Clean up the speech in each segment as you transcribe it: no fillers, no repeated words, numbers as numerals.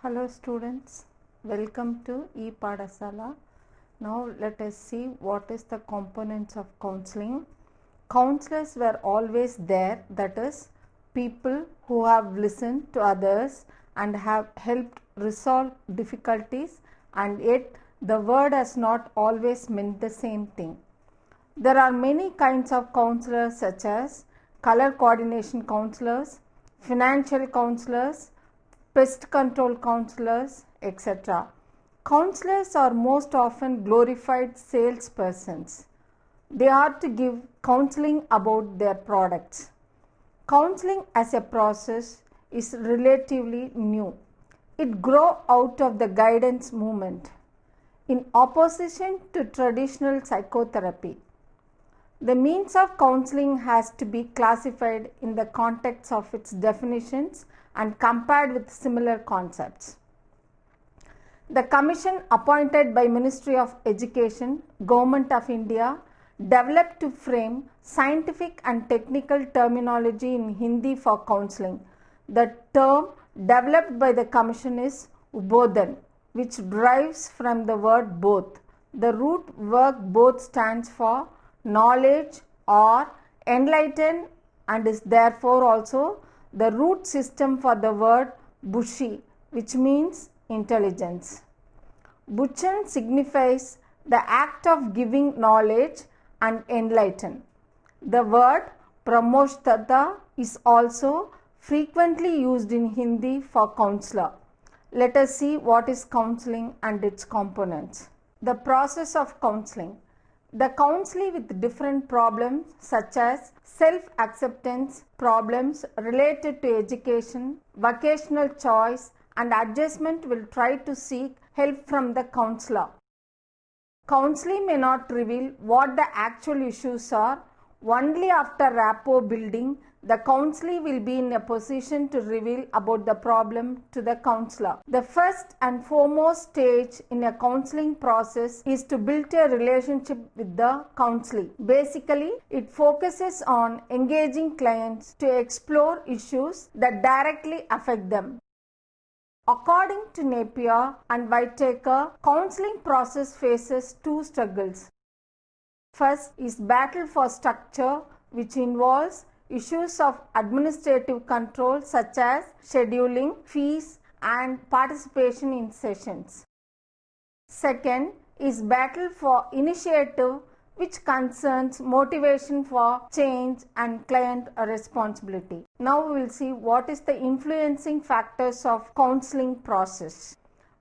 Hello students, welcome to ePadasala. Now let us see what is the components of counseling. Counselors were always there, that is, people who have listened to others and have helped resolve difficulties, and yet the word has not always meant the same thing. There are many kinds of counselors such as color coordination counselors, financial counselors, pest control counselors, etc. Counselors are most often glorified salespersons. They are to give counseling about their products. Counseling as a process is relatively new. It grew out of the guidance movement in opposition to traditional psychotherapy. The means of counseling has to be classified in the context of its definitions and compared with similar concepts. The commission appointed by Ministry of Education, Government of India, developed to frame scientific and technical terminology in Hindi for counseling. The term developed by the commission is Ubodhan, which derives from the word both. The root word both stands for knowledge or enlighten and is therefore also the root system for the word Bushi, which means intelligence. Buchan signifies the act of giving knowledge and enlighten. The word Pramoshtata is also frequently used in Hindi for counselor. Let us see what is counseling and its components. The process of counseling. The counselee with different problems such as self-acceptance problems related to education, vocational choice and adjustment will try to seek help from the counselor. Counseling may not reveal what the actual issues are. Only after rapport building, the counselee will be in a position to reveal about the problem to the counselor. The first and foremost stage in a counseling process is to build a relationship with the counselee. Basically, it focuses on engaging clients to explore issues that directly affect them. According to Napier and Whitaker, counseling process faces two struggles. First is battle for structure, which involves issues of administrative control such as scheduling, fees and participation in sessions. Second is battle for initiative, which concerns motivation for change and client responsibility. Now we will see what is the influencing factors of counseling process.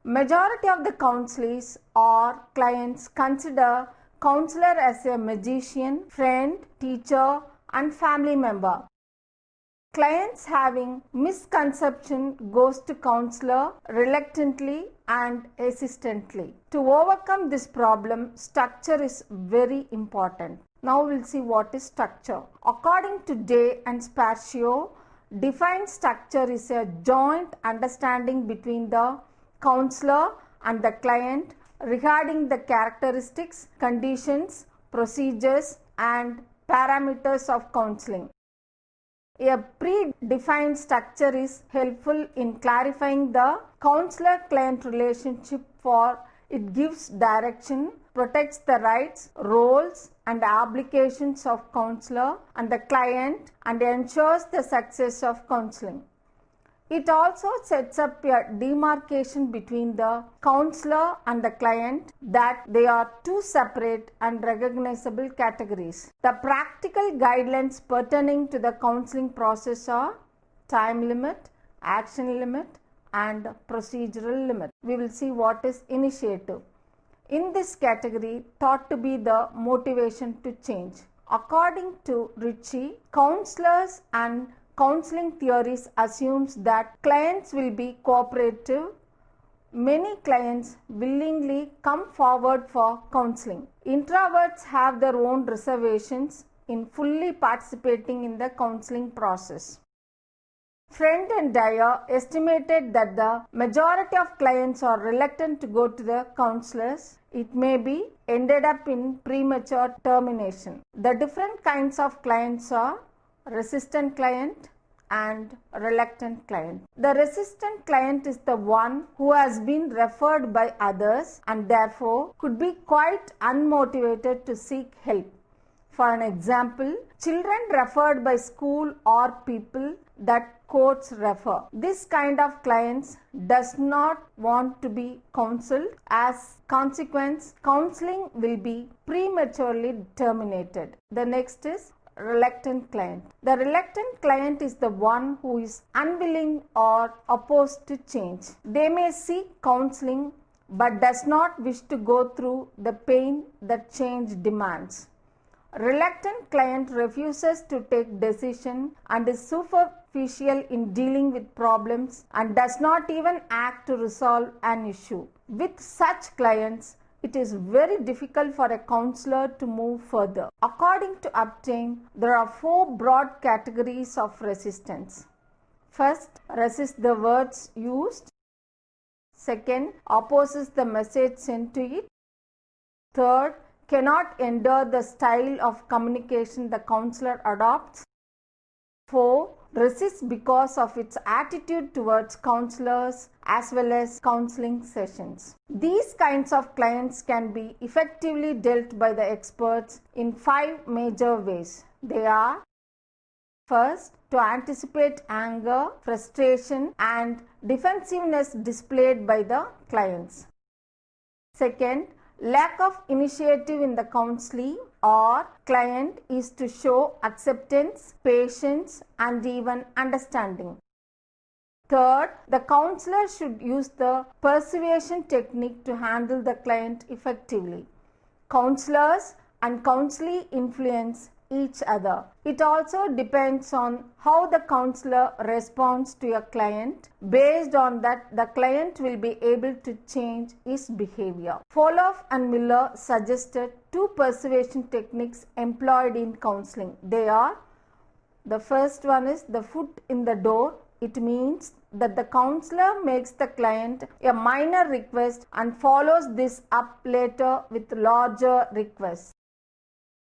Majority of the counselees or clients consider counselor as a magician, friend, teacher and family member. Clients having misconception goes to counselor reluctantly and hesitantly. To overcome this problem, structure is very important. Now we'll see what is structure. According to Day and Spazio, defined structure is a joint understanding between the counselor and the client regarding the characteristics, conditions, procedures and parameters of counseling. A predefined structure is helpful in clarifying the counselor-client relationship, for it gives direction, protects the rights, roles and obligations of counselor and the client and ensures the success of counseling. It also sets up a demarcation between the counselor and the client that they are two separate and recognizable categories. The practical guidelines pertaining to the counseling process are time limit, action limit and procedural limit. We will see what is initiative. In this category, thought to be the motivation to change. According to Ritchie, counselors and counseling theories assumes that clients will be cooperative. Many clients willingly come forward for counseling. Introverts have their own reservations in fully participating in the counseling process. Friend and Dyer estimated that the majority of clients are reluctant to go to the counselors. It may be ended up in premature termination. The different kinds of clients are resistant client, and reluctant client. The resistant client is the one who has been referred by others and therefore could be quite unmotivated to seek help. For an example, children referred by school or people that courts refer. This kind of clients does not want to be counseled. As consequence, counseling will be prematurely terminated. The next is reluctant client. The reluctant client is the one who is unwilling or opposed to change. They may seek counseling but does not wish to go through the pain that change demands. Reluctant client refuses to take decision and is superficial in dealing with problems and does not even act to resolve an issue. With such clients, it is very difficult for a counselor to move further. According to Uptain, there are 4 broad categories of resistance. First, resist the words used. Second, opposes the message sent to it. Third, cannot endure the style of communication the counselor adopts. 4. Resists because of its attitude towards counselors as well as counseling sessions. These kinds of clients can be effectively dealt by the experts in 5 major ways. They are: first, to anticipate anger, frustration, and defensiveness displayed by the clients. Second, lack of initiative in the counselee or client is to show acceptance, patience, and even understanding. Third, the counselor should use the persuasion technique to handle the client effectively. Counselors and counselee influence each other. It also depends on how the counselor responds to a client. Based on that, the client will be able to change his behavior. Foloff and Miller suggested 2 persuasion techniques employed in counseling. They are: the first one is the foot in the door. It means that the counselor makes the client a minor request and follows this up later with larger requests.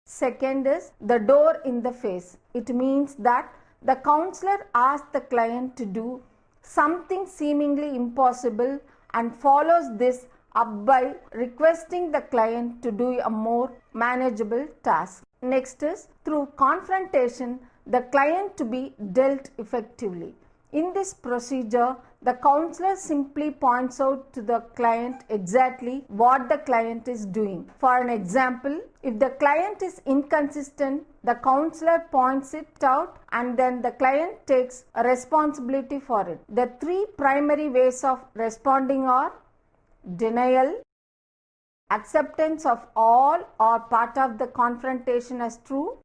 Second is the door in the face. It means that the counselor asks the client to do something seemingly impossible and follows this up by requesting the client to do a more manageable task. Next is through confrontation the client to be dealt effectively. In this procedure, the counselor simply points out to the client exactly what the client is doing. For an example, if the client is inconsistent, the counselor points it out and then the client takes a responsibility for it. The 3 primary ways of responding are: denial, acceptance of all or part of the confrontation as true,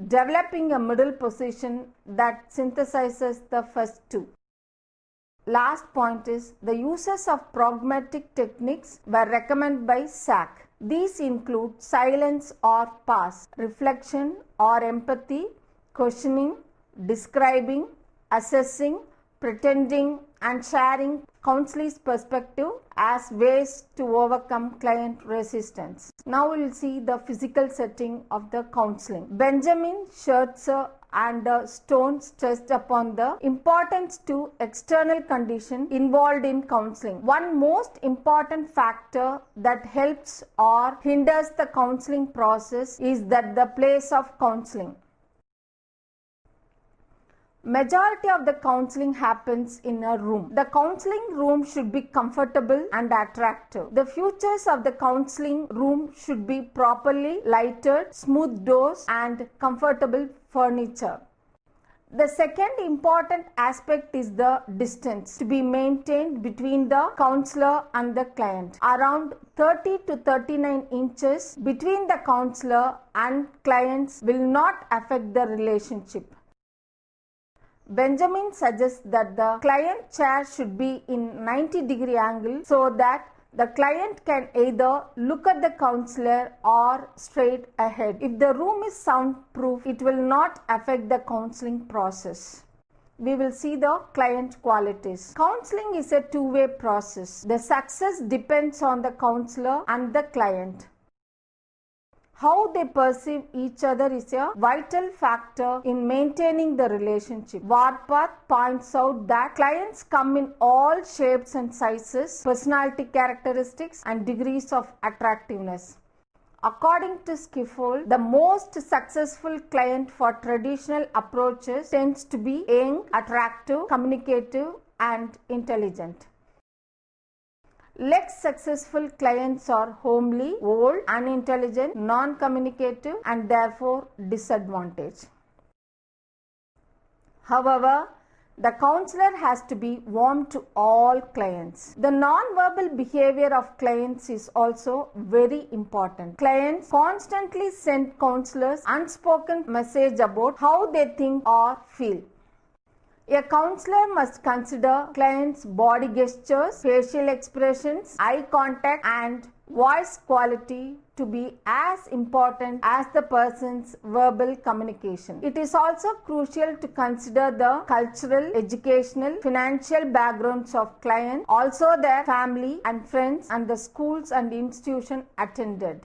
developing a middle position that synthesizes the first 2. Last point is the uses of pragmatic techniques were recommended by Sack. These include silence or pause, reflection or empathy, questioning, describing, assessing, pretending, and sharing counselee's perspective as ways to overcome client resistance. Now we will see the physical setting of the counseling. Benjamin, Schertzer, and Stone stressed upon the importance to external condition involved in counseling. One most important factor that helps or hinders the counseling process is that the place of counseling. Majority of the counseling happens in a room. The counseling room should be comfortable and attractive. The features of the counseling room should be properly lighted, smooth doors, and comfortable furniture. The second important aspect is the distance to be maintained between the counselor and the client. Around 30 to 39 inches between the counselor and clients will not affect the relationship. Benjamin suggests that the client chair should be in 90-degree angle so that the client can either look at the counselor or straight ahead. If the room is soundproof, it will not affect the counseling process. We will see the client qualities. Counseling is a two-way process. The success depends on the counselor and the client. How they perceive each other is a vital factor in maintaining the relationship. Warpath points out that clients come in all shapes and sizes, personality characteristics, and degrees of attractiveness. According to Schiffel, the most successful client for traditional approaches tends to be young, attractive, communicative, and intelligent. Less successful clients are homely, old, unintelligent, non-communicative, and therefore disadvantaged. However, the counselor has to be warm to all clients. The non-verbal behavior of clients is also very important. Clients constantly send counselors unspoken message about how they think or feel. A counselor must consider clients' body gestures, facial expressions, eye contact, and voice quality to be as important as the person's verbal communication. It is also crucial to consider the cultural, educational, financial backgrounds of clients, also their family and friends, and the schools and institutions attended.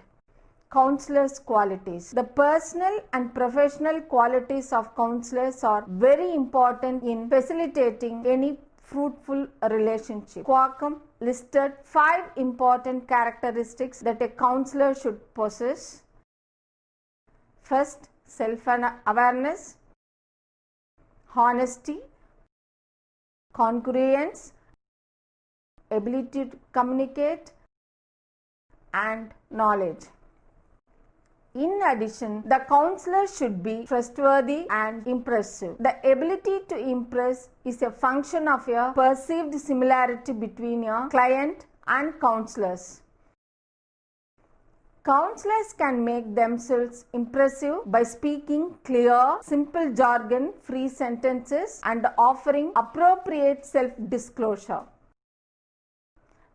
Counselors' qualities. The personal and professional qualities of counselors are very important in facilitating any fruitful relationship. Qualcomm listed 5 important characteristics that a counselor should possess. First, self-awareness, honesty, congruence, ability to communicate, and knowledge. In addition, the counselor should be trustworthy and impressive. The ability to impress is a function of a perceived similarity between a client and counselors. Counselors can make themselves impressive by speaking clear, simple jargon-free sentences and offering appropriate self-disclosure.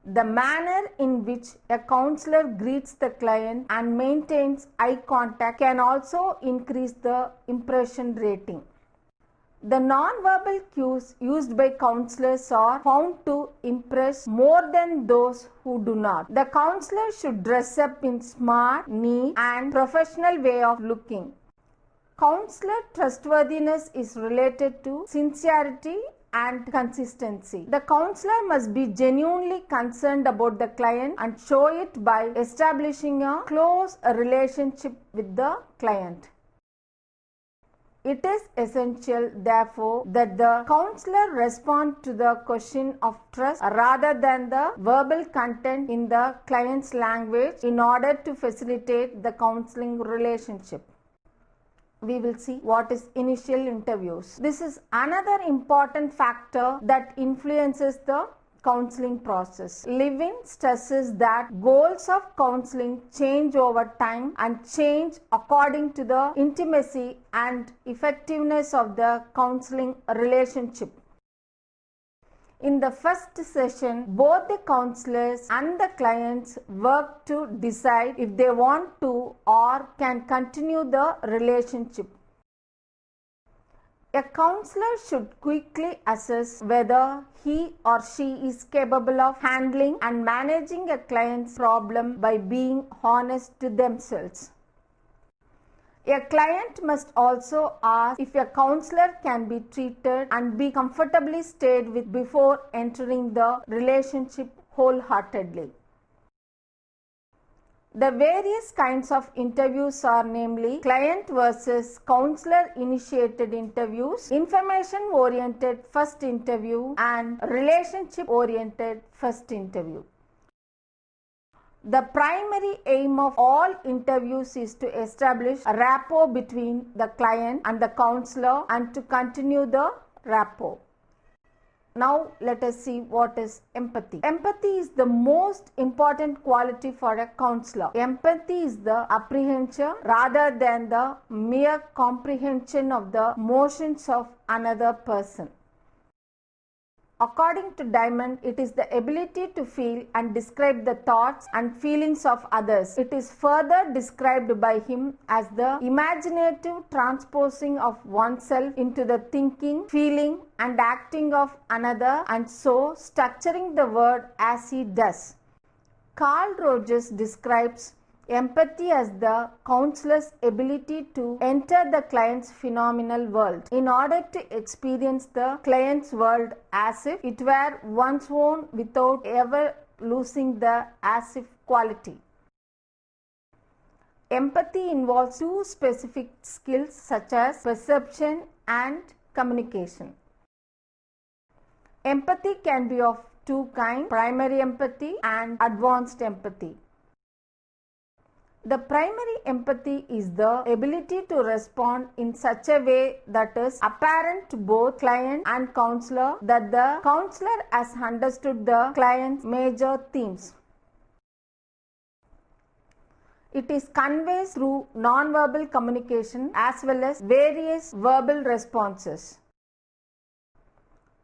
The manner in which a counselor greets the client and maintains eye contact can also increase the impression rating. The non-verbal cues used by counselors are found to impress more than those who do not. The counselor should dress up in smart, neat, and professional way of looking. Counselor trustworthiness is related to sincerity and consistency. The counselor must be genuinely concerned about the client and show it by establishing a close relationship with the client. It is essential, therefore, that the counselor respond to the question of trust rather than the verbal content in the client's language in order to facilitate the counseling relationship. We will see what is initial interviews. This is another important factor that influences the counseling process. Levin stresses that goals of counseling change over time and change according to the intimacy and effectiveness of the counseling relationship. In the first session, both the counselors and the clients work to decide if they want to or can continue the relationship. A counselor should quickly assess whether he or she is capable of handling and managing a client's problem by being honest to themselves. A client must also ask if a counselor can be treated and be comfortably stayed with before entering the relationship wholeheartedly. The various kinds of interviews are namely client versus counselor initiated interviews, information oriented first interview, and relationship oriented first interview. The primary aim of all interviews is to establish a rapport between the client and the counselor and to continue the rapport. Now let us see what is empathy. Empathy is the most important quality for a counselor. Empathy is the apprehension rather than the mere comprehension of the emotions of another person. According to Diamond, it is the ability to feel and describe the thoughts and feelings of others. It is further described by him as the imaginative transposing of oneself into the thinking, feeling, and acting of another, and so structuring the word as he does. Carl Rogers describes Empathy as the counselor's ability to enter the client's phenomenal world in order to experience the client's world as if it were one's own without ever losing the as if quality. Empathy involves two specific skills such as perception and communication. Empathy can be of two kinds, primary empathy and advanced empathy. The primary empathy is the ability to respond in such a way that is apparent to both client and counselor that the counselor has understood the client's major themes. It is conveyed through non-verbal communication as well as various verbal responses.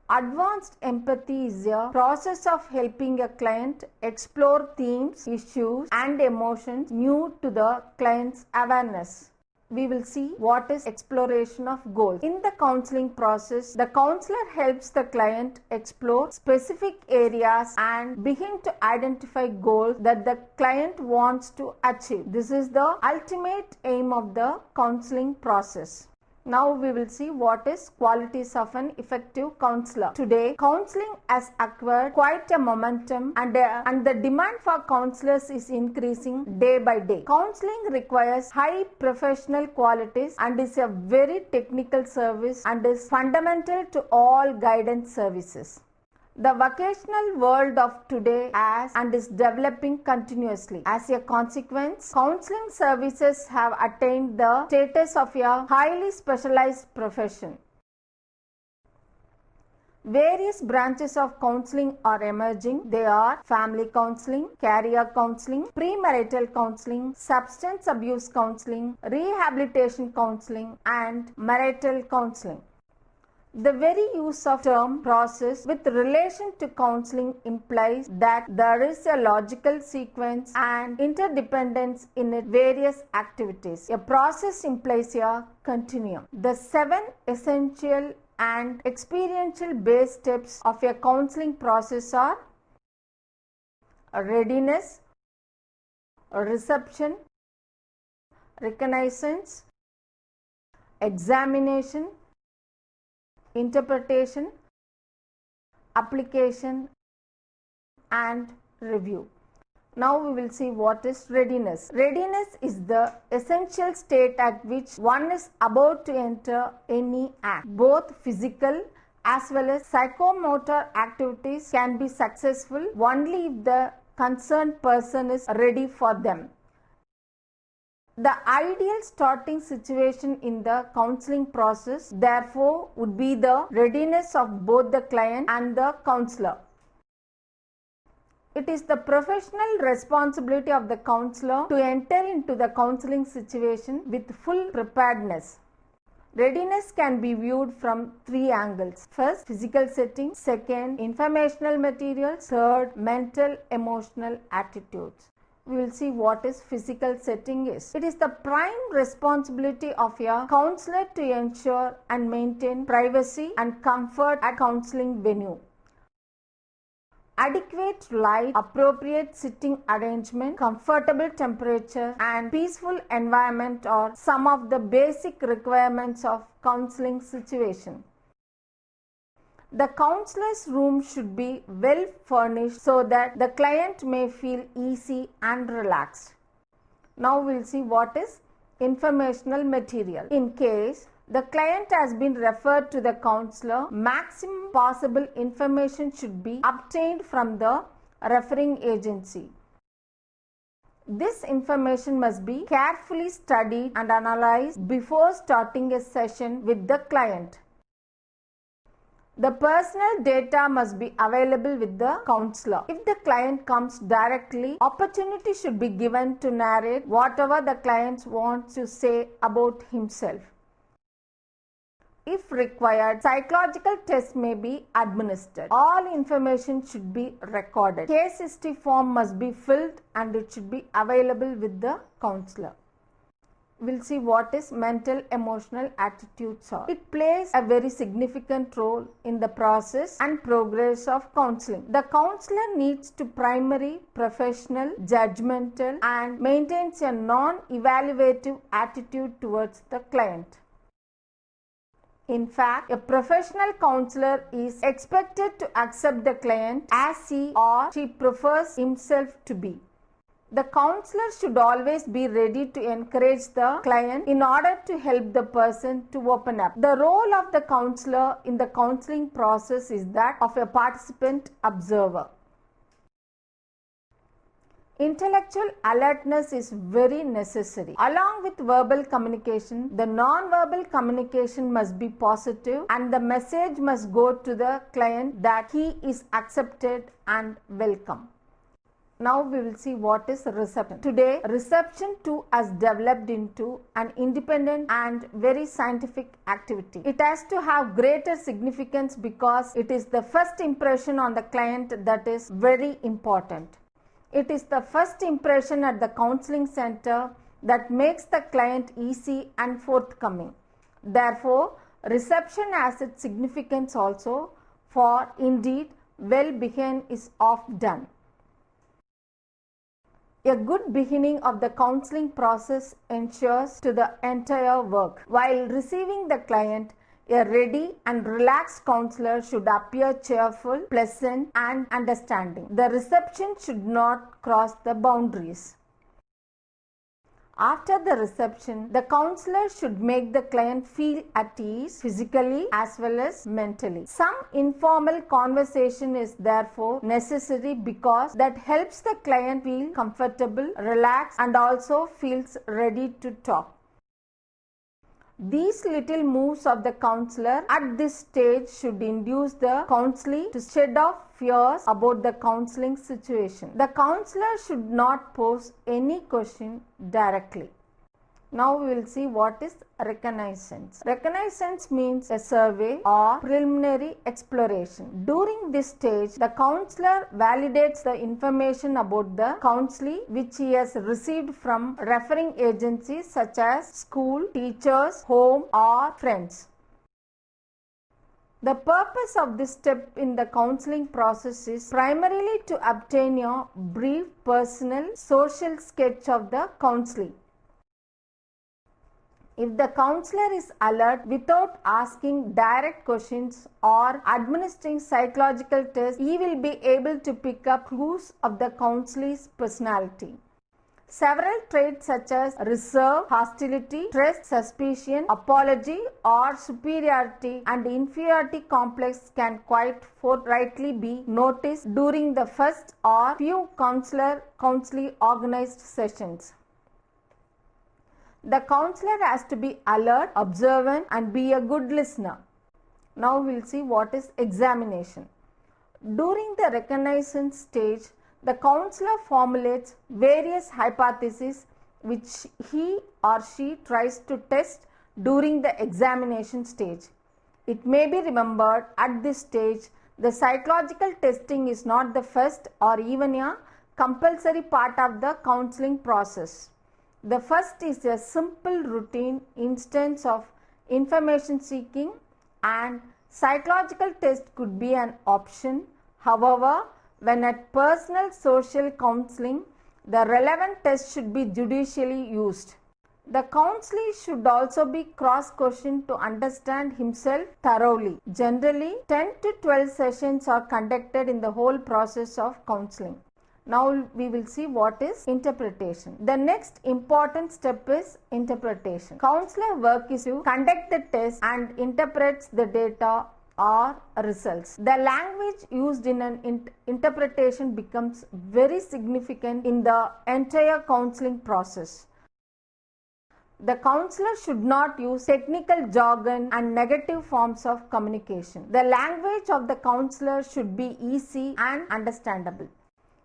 Advanced empathy is a process of helping a client explore themes, issues, and emotions new to the client's awareness. We will see what is exploration of goals. In the counseling process, the counselor helps the client explore specific areas and begin to identify goals that the client wants to achieve. This is the ultimate aim of the counseling process. Now we will see what is qualities of an effective counselor. Today, counseling has acquired quite a momentum and the demand for counselors is increasing day by day. Counseling requires high professional qualities and is a very technical service and is fundamental to all guidance services. The vocational world of today has and is developing continuously. As a consequence, counseling services have attained the status of a highly specialized profession. Various branches of counseling are emerging. They are family counseling, career counseling, premarital counseling, substance abuse counseling, rehabilitation counseling, and marital counseling. The very use of term process with relation to counseling implies that there is a logical sequence and interdependence in its various activities. A process implies a continuum. The 7 essential and experiential base steps of a counseling process are readiness, reception, reconnaissance, examination, interpretation, application, and review. Now we will see what is readiness. Readiness is the essential state at which one is about to enter any act. Both physical as well as psychomotor activities can be successful only if the concerned person is ready for them. The ideal starting situation in the counseling process, therefore, would be the readiness of both the client and the counselor. It is the professional responsibility of the counselor to enter into the counseling situation with full preparedness. Readiness can be viewed from 3 angles. First, physical setting. Second, informational materials. Third, mental, emotional attitudes. We will see what is physical setting is. It is the prime responsibility of a counselor to ensure and maintain privacy and comfort at counseling venue. Adequate light, appropriate sitting arrangement, comfortable temperature, and peaceful environment are some of the basic requirements of counseling situation. The counselor's room should be well furnished so that the client may feel easy and relaxed. Now we will see what is informational material. In case the client has been referred to the counselor, maximum possible information should be obtained from the referring agency. This information must be carefully studied and analyzed before starting a session with the client. The personal data must be available with the counselor. If the client comes directly, opportunity should be given to narrate whatever the client wants to say about himself. If required, psychological tests may be administered. All information should be recorded. Case history form must be filled and it should be available with the counselor. we'll see what is mental emotional attitudes are. It plays a very significant role in the process and progress of counseling. The counselor needs to primary, professional, judgmental and maintains a non-evaluative attitude towards the client. In fact, a professional counselor is expected to accept the client as he or she prefers himself to be. The counselor should always be ready to encourage the client in order to help the person to open up. The role of the counselor in the counseling process is that of a participant observer. Intellectual alertness is very necessary. Along with verbal communication, the non-verbal communication must be positive and the message must go to the client that he is accepted and welcome. Now we will see what is reception. Today, reception too has developed into an independent and very scientific activity. It has to have greater significance because it is the first impression on the client that is very important. It is the first impression at the counseling center that makes the client easy and forthcoming. Therefore, reception has its significance also, for indeed, well-being is oft done. A good beginning of the counseling process ensures to the entire work. While receiving the client, a ready and relaxed counselor should appear cheerful, pleasant and understanding. The reception should not cross the boundaries. After the reception, the counselor should make the client feel at ease physically as well as mentally. Some informal conversation is therefore necessary because that helps the client feel comfortable, relaxed and also feels ready to talk. These little moves of the counselor at this stage should induce the counselee to shed off fears about the counseling situation. The counselor should not pose any question directly. Now we will see what is reconnaissance. Reconnaissance means a survey or preliminary exploration. During this stage, the counselor validates the information about the counselee which he has received from referring agencies such as school, teachers, home or friends. The purpose of this step in the counseling process is primarily to obtain a brief personal social sketch of the counselee. If the counselor is alert without asking direct questions or administering psychological tests, he will be able to pick up clues of the counselee's personality. Several traits such as reserve, hostility, trust, suspicion, apology or superiority and inferiority complex can quite forthrightly be noticed during the first or few counselee organized sessions. The counselor has to be alert, observant and be a good listener. Now we will see what is examination. During the reconnaissance stage, the counselor formulates various hypotheses which he or she tries to test during the examination stage. It may be remembered at this stage, the psychological testing is not the first or even a compulsory part of the counseling process. The first is a simple routine instance of information seeking and psychological test could be an option. However, when at personal social counseling, the relevant test should be judicially used. The counselee should also be cross-questioned to understand himself thoroughly. Generally, 10 to 12 sessions are conducted in the whole process of counseling. Now we will see what is interpretation. The next important step is interpretation. Counselor work is to conduct the test and interprets the data or results. The language used in an interpretation becomes very significant in the entire counseling process. The counselor should not use technical jargon and negative forms of communication. The language of the counselor should be easy and understandable.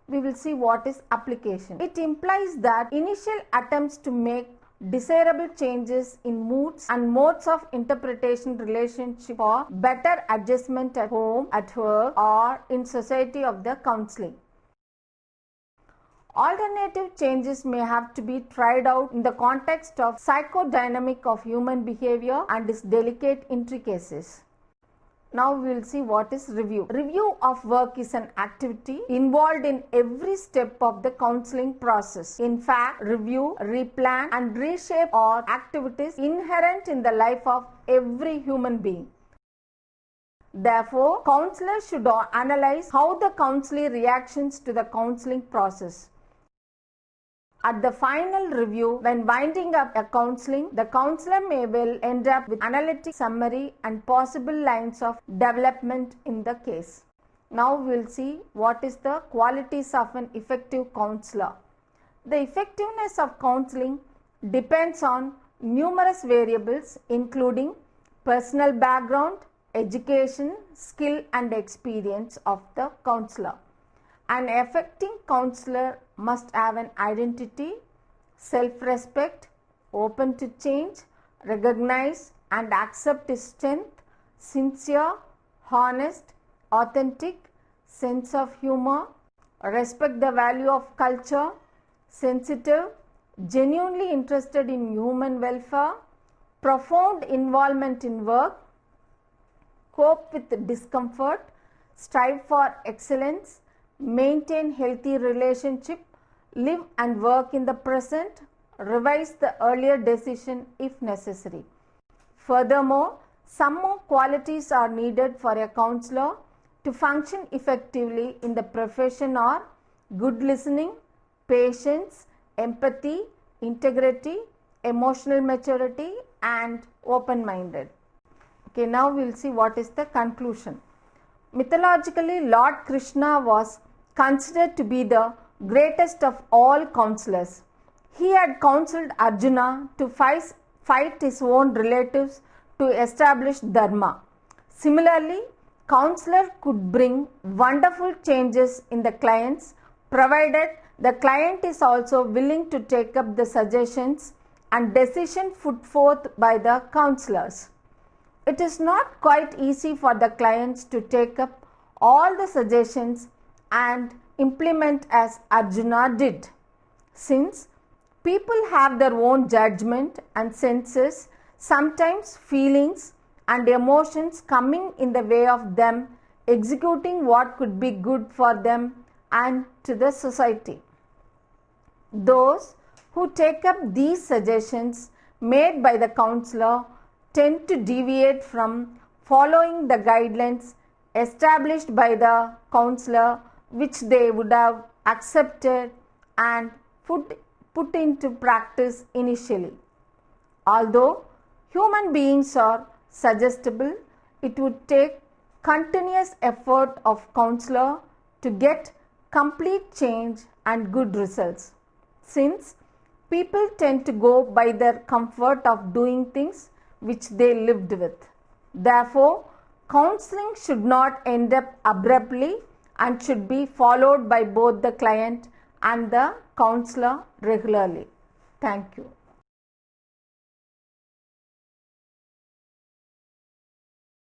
We will see what is application. It implies that initial attempts to make desirable changes in moods and modes of interpretation relationship for better adjustment at home, at work or in society of the counseling. Alternative changes may have to be tried out in the context of psychodynamic of human behavior and its delicate intricacies. Now we will see what is review. Review of work is an activity involved in every step of the counseling process. In fact, review, replan and reshape are activities inherent in the life of every human being. Therefore, counselors should analyze how the counselee reactions to the counseling process. At the final review, when winding up a counseling, the counselor may well end up with analytic summary and possible lines of development in the case. Now we will see what is the qualities of an effective counselor. The effectiveness of counseling depends on numerous variables including personal background, education, skill and experience of the counselor. An effective counselor must have an identity, self-respect, open to change, recognize and accept his strength, sincere, honest, authentic, sense of humor, respect the value of culture, sensitive, genuinely interested in human welfare, profound involvement in work, cope with discomfort, strive for excellence, maintain healthy relationship, live and work in the present, revise the earlier decision if necessary. Furthermore, some more qualities are needed for a counselor to function effectively in the profession are good listening, patience, empathy, integrity, emotional maturity and open-minded. Okay, now we will see what is the conclusion. Mythologically, Lord Krishna was considered to be the greatest of all counselors. He had counseled Arjuna to fight his own relatives to establish dharma. Similarly, counselor could bring wonderful changes in the clients provided the client is also willing to take up the suggestions and decision put forth by the counselors. It is not quite easy for the clients to take up all the suggestions and implement as Arjuna did, since people have their own judgment and senses, sometimes feelings and emotions coming in the way of them executing what could be good for them and to the society. Those who take up these suggestions made by the counselor tend to deviate from following the guidelines established by the counselor, which they would have accepted and put into practice initially. Although human beings are suggestible, it would take continuous effort of counselor to get complete change and good results, since people tend to go by their comfort of doing things which they lived with. Therefore, counseling should not end up abruptly and should be followed by both the client and the counselor regularly. Thank you.